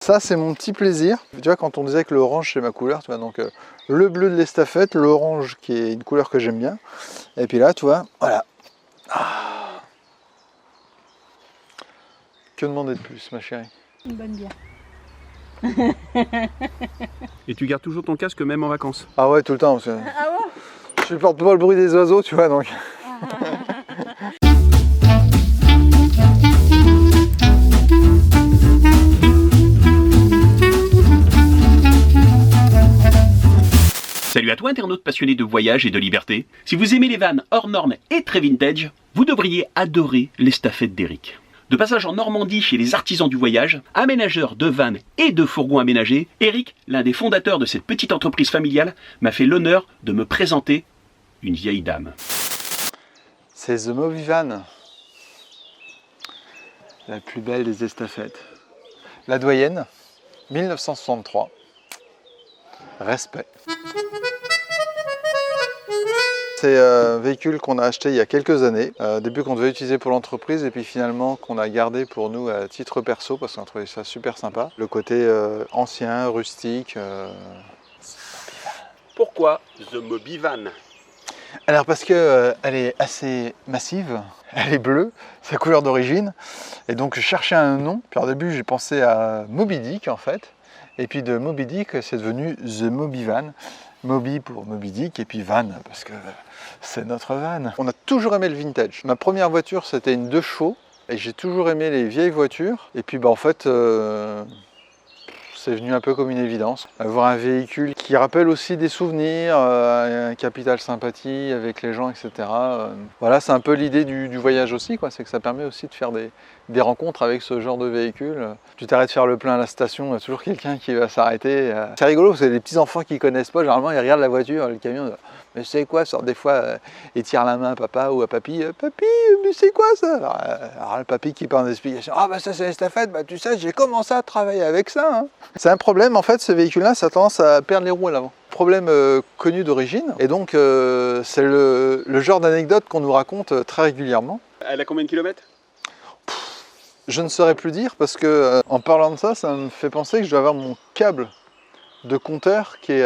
Ça, c'est mon petit plaisir. Tu vois, quand on disait que l'orange, c'est ma couleur, tu vois, donc le bleu de l'estafette, l'orange qui est une couleur que j'aime bien. Et puis là, tu vois, voilà. Ah. Que demander de plus, ma chérie? Une bonne bière. Et tu gardes toujours ton casque même en vacances? Ah ouais, tout le temps. Parce que Ah bon? je supporte pas le bruit des oiseaux, tu vois, donc. Salut à toi internaute passionné de voyage et de liberté. Si vous aimez les vannes hors normes et très vintage, vous devriez adorer l'estafette d'Eric. De passage en Normandie chez les artisans du voyage, aménageur de vannes et de fourgons aménagés, Eric, l'un des fondateurs de cette petite entreprise familiale, m'a fait l'honneur de me présenter une vieille dame. C'est The Moby Van, la plus belle des estafettes. La doyenne, 1963. Respect. C'est un véhicule qu'on a acheté il y a quelques années, début qu'on devait utiliser pour l'entreprise et puis finalement qu'on a gardé pour nous à titre perso parce qu'on a trouvé ça super sympa. Le côté ancien, rustique. Pourquoi The Moby Van? Alors parce que elle est assez massive, elle est bleue, sa couleur d'origine, et donc je cherchais un nom. Puis au début j'ai pensé à Moby Dick en fait, et puis de Moby Dick c'est devenu The Moby Van. Moby pour Moby Dick et puis van parce que c'est notre van. On a toujours aimé le vintage. Ma première voiture c'était une 2 chevaux et j'ai toujours aimé les vieilles voitures. Et puis bah, en fait c'est venu un peu comme une évidence. Avoir un véhicule qui rappelle aussi des souvenirs, un capital sympathie avec les gens, etc. Voilà, c'est un peu l'idée du voyage aussi, quoi. C'est que ça permet aussi de faire des rencontres avec ce genre de véhicule. Tu t'arrêtes faire le plein à la station, il y a toujours quelqu'un qui va s'arrêter. C'est rigolo, c'est des petits enfants qui ne connaissent pas, généralement ils regardent la voiture, le camion, mais c'est quoi ça? Des fois, ils tirent la main à papa ou à papy, papy, mais c'est quoi ça? Alors le papy qui part en explication, ah bah ça c'est l'estafette, bah tu sais, j'ai commencé à travailler avec ça. Hein. C'est un problème en fait, ce véhicule-là, ça a tendance à perdre les roues à l'avant. Problème connu d'origine, et donc c'est le genre d'anecdote qu'on nous raconte très régulièrement. Elle a combien de kilomètres? Je ne saurais plus dire parce que en parlant de ça, ça me fait penser que je dois avoir mon câble de compteur qui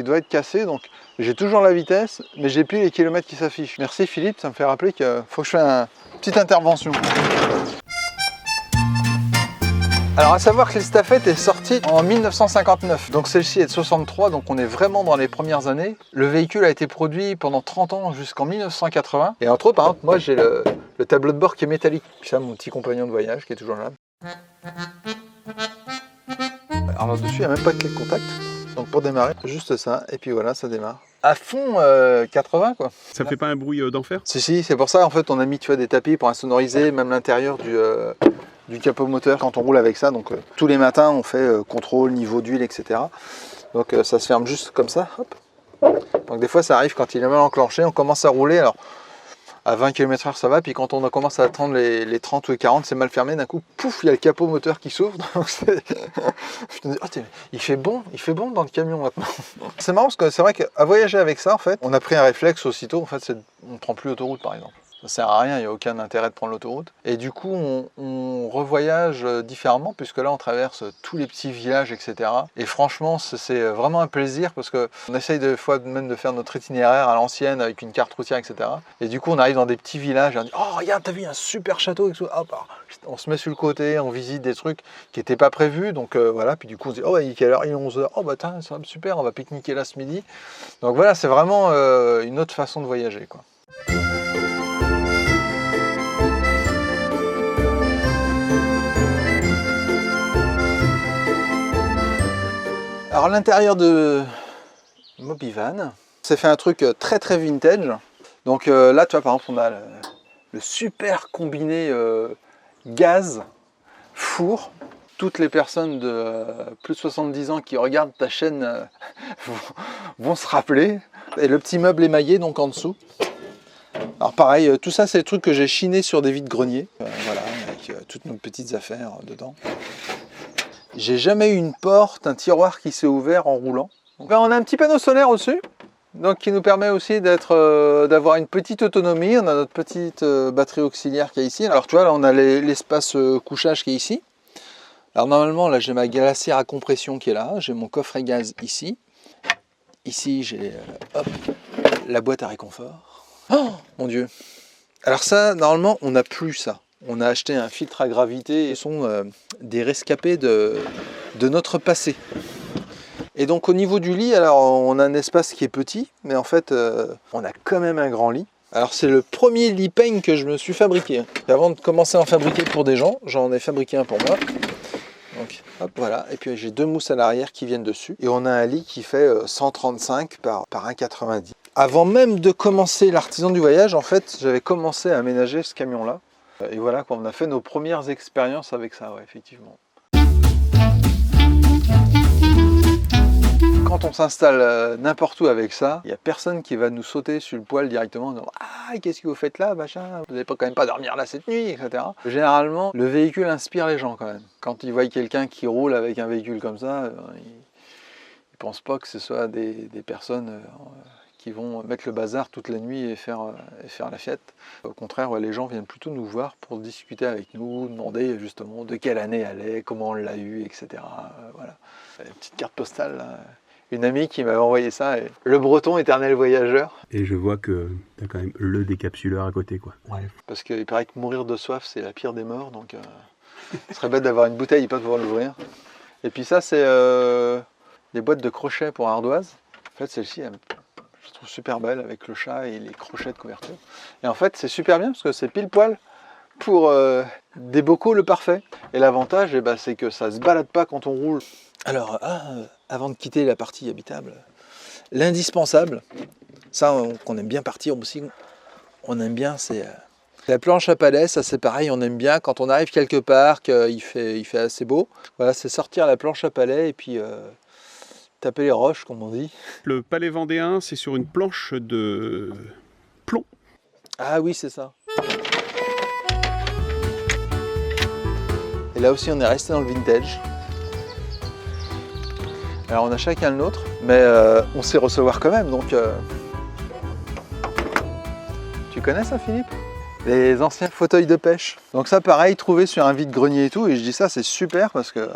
doit être cassé, donc j'ai toujours la vitesse, mais j'ai plus les kilomètres qui s'affichent. Merci Philippe, ça me fait rappeler qu'il faut que je fasse une petite intervention. Alors à savoir que l'estafette est sortie en 1959, donc celle-ci est de 63, donc on est vraiment dans les premières années. Le véhicule a été produit pendant 30 ans jusqu'en 1980, et entre autres, par exemple, moi j'ai le tableau de bord qui est métallique, puis ça mon petit compagnon de voyage qui est toujours là. Alors là-dessus, il n'y a même pas de clé de contact, donc pour démarrer, juste ça, et puis voilà, ça démarre. À fond 80 quoi. Ça fait pas un bruit d'enfer? Si, c'est pour ça en fait on a mis tu vois, des tapis pour insonoriser, même l'intérieur du capot moteur quand on roule avec ça. Donc tous les matins on fait contrôle, niveau d'huile, etc. Donc ça se ferme juste comme ça. Hop. Donc des fois ça arrive quand il est mal enclenché, on commence à rouler. Alors à 20 km/h ça va, puis quand on commence à attendre les 30 ou les 40, c'est mal fermé, d'un coup, pouf, il y a le capot moteur qui s'ouvre. Je me dis, oh, il fait bon dans le camion maintenant. C'est marrant parce que c'est vrai qu'à voyager avec ça, en fait, on a pris un réflexe aussitôt, en fait, on ne prend plus l'autoroute par exemple. Ça sert à rien, il n'y a aucun intérêt de prendre l'autoroute. Et du coup, on revoyage différemment, puisque là, on traverse tous les petits villages, etc. Et franchement, c'est vraiment un plaisir, parce qu'on essaye des fois même de faire notre itinéraire à l'ancienne, avec une carte routière, etc. Et du coup, on arrive dans des petits villages, et on dit, oh, regarde, t'as vu un super château, hop, on se met sur le côté, on visite des trucs qui n'étaient pas prévus, donc voilà, puis du coup, on se dit, oh, il est quelle heure? Il est 11h, oh, bah, c'est super, on va pique-niquer là ce midi. Donc voilà, c'est vraiment une autre façon de voyager, quoi. Alors l'intérieur de Moby Van, c'est fait un truc très très vintage. Donc là, tu vois, par exemple, on a le super combiné gaz, four. Toutes les personnes de plus de 70 ans qui regardent ta chaîne vont se rappeler. Et le petit meuble émaillé donc en dessous. Alors pareil, tout ça c'est des trucs que j'ai chiné sur des vides-greniers. Voilà, avec toutes nos petites affaires dedans. J'ai jamais eu une porte, un tiroir qui s'est ouvert en roulant. Donc là, on a un petit panneau solaire au-dessus, donc qui nous permet aussi d'avoir une petite autonomie. On a notre petite batterie auxiliaire qui est ici. Alors tu vois, là on a l'espace couchage qui est ici. Alors normalement, là j'ai ma glacière à compression qui est là, j'ai mon coffret gaz ici. Ici j'ai la boîte à réconfort. Oh mon Dieu! Alors ça, normalement, on n'a plus ça. On a acheté un filtre à gravité, ce sont des rescapés de notre passé. Et donc au niveau du lit, alors on a un espace qui est petit, mais en fait on a quand même un grand lit. Alors c'est le premier lit peigne que je me suis fabriqué. Et avant de commencer à en fabriquer pour des gens, j'en ai fabriqué un pour moi. Donc hop, voilà, et puis j'ai 2 mousses à l'arrière qui viennent dessus. Et on a un lit qui fait 135 par 1,90. Avant même de commencer l'artisan du voyage, en fait, j'avais commencé à aménager ce camion-là. Et voilà, on a fait nos premières expériences avec ça, ouais, effectivement. Quand on s'installe n'importe où avec ça, il n'y a personne qui va nous sauter sur le poil directement en disant « Ah, qu'est-ce que vous faites là, machin? Vous n'allez quand même pas dormir là cette nuit, etc. » Généralement, le véhicule inspire les gens quand même. Quand ils voient quelqu'un qui roule avec un véhicule comme ça, ils ne pensent pas que ce soit des personnes qui vont mettre le bazar toute la nuit et faire la fête. Au contraire, les gens viennent plutôt nous voir pour discuter avec nous, demander justement de quelle année elle est, comment on l'a eu, etc. Voilà. Une petite carte postale, là. Une amie qui m'avait envoyé ça, et le breton éternel voyageur. Et je vois que tu as quand même le décapsuleur à côté, quoi. Ouais. Parce qu'il paraît que mourir de soif, c'est la pire des morts, donc ce serait bête d'avoir une bouteille et pas de pouvoir l'ouvrir. Et puis ça, c'est des boîtes de crochets pour ardoise. En fait, celle-ci, je trouve super belle avec le chat et les crochets de couverture. Et en fait, c'est super bien parce que c'est pile poil pour des bocaux le parfait. Et l'avantage, c'est que ça se balade pas quand on roule. Alors, avant de quitter la partie habitable, l'indispensable, ça qu'on aime bien partir aussi, on aime bien, c'est la planche à palets. Ça c'est pareil, on aime bien quand on arrive quelque part, qu'il fait assez beau. Voilà, c'est sortir la planche à palets et puis taper les roches, comme on dit. Le palais vendéen, c'est sur une planche de plomb. Ah oui, c'est ça. Et là aussi, on est resté dans le vintage. Alors on a chacun le nôtre, mais on sait recevoir quand même, donc... Tu connais ça, Philippe? Les anciens fauteuils de pêche. Donc ça, pareil, trouvé sur un vide-grenier et tout, et je dis ça, c'est super, parce que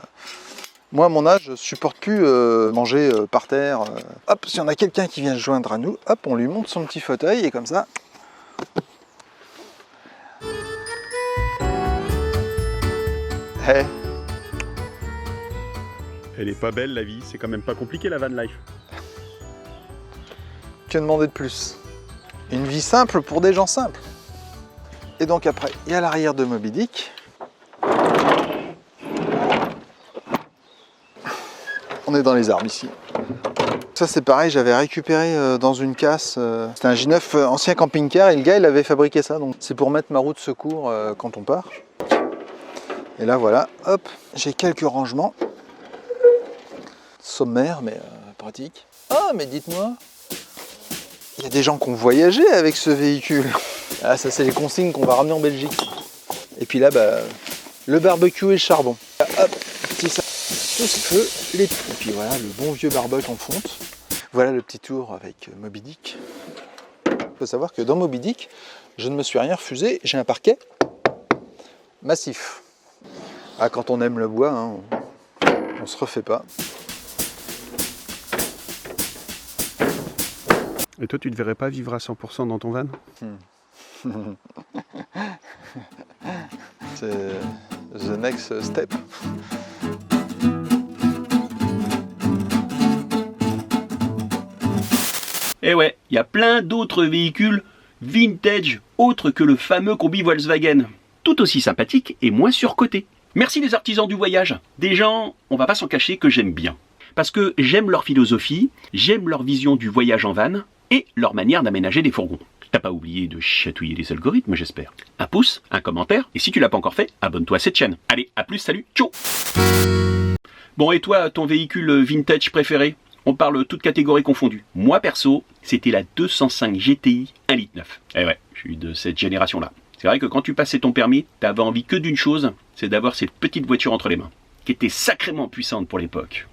moi, à mon âge, je supporte plus manger par terre. Hop, si on a quelqu'un qui vient se joindre à nous, hop, on lui monte son petit fauteuil, et comme ça... Hey. Elle est pas belle la vie, c'est quand même pas compliqué la van life. Que demander de plus? Une vie simple pour des gens simples. Et donc après, il y a l'arrière de Moby Dick. On est dans les arbres ici. Ça c'est pareil, j'avais récupéré dans une casse, c'était un J9 ancien camping-car et le gars il avait fabriqué ça. Donc c'est pour mettre ma roue de secours quand on part. Et là voilà, hop, j'ai quelques rangements. Sommaire, mais pratique. Ah, mais dites-moi, il y a des gens qui ont voyagé avec ce véhicule. Ah, ça, c'est les consignes qu'on va ramener en Belgique. Et puis là, le barbecue et le charbon. Hop, petit ça, tout ce feu, et puis voilà, le bon vieux barbecue en fonte. Voilà le petit tour avec Moby Dick. Il faut savoir que dans Moby Dick, je ne me suis rien refusé. J'ai un parquet massif. Ah, quand on aime le bois, hein, on se refait pas. Et toi, tu ne te verrais pas vivre à 100% dans ton van? C'est the next step. Et ouais, il y a plein d'autres véhicules vintage autres que le fameux combi Volkswagen. Tout aussi sympathique et moins surcoté. Merci les artisans du voyage. Des gens, on va pas s'en cacher, que j'aime bien. Parce que j'aime leur philosophie, j'aime leur vision du voyage en van, et leur manière d'aménager des fourgons. T'as pas oublié de chatouiller les algorithmes, j'espère. Un pouce, un commentaire, et si tu l'as pas encore fait, abonne-toi à cette chaîne. Allez, à plus, salut, ciao. Bon, et toi, ton véhicule vintage préféré? On parle toutes catégories confondues. Moi, perso, c'était la 205 GTI 1,9 litre. Eh ouais, je suis de cette génération-là. C'est vrai que quand tu passais ton permis, t'avais envie que d'une chose, c'est d'avoir cette petite voiture entre les mains, qui était sacrément puissante pour l'époque.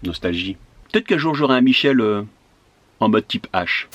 Nostalgie. Peut-être qu'un jour j'aurai un Michel en mode type H.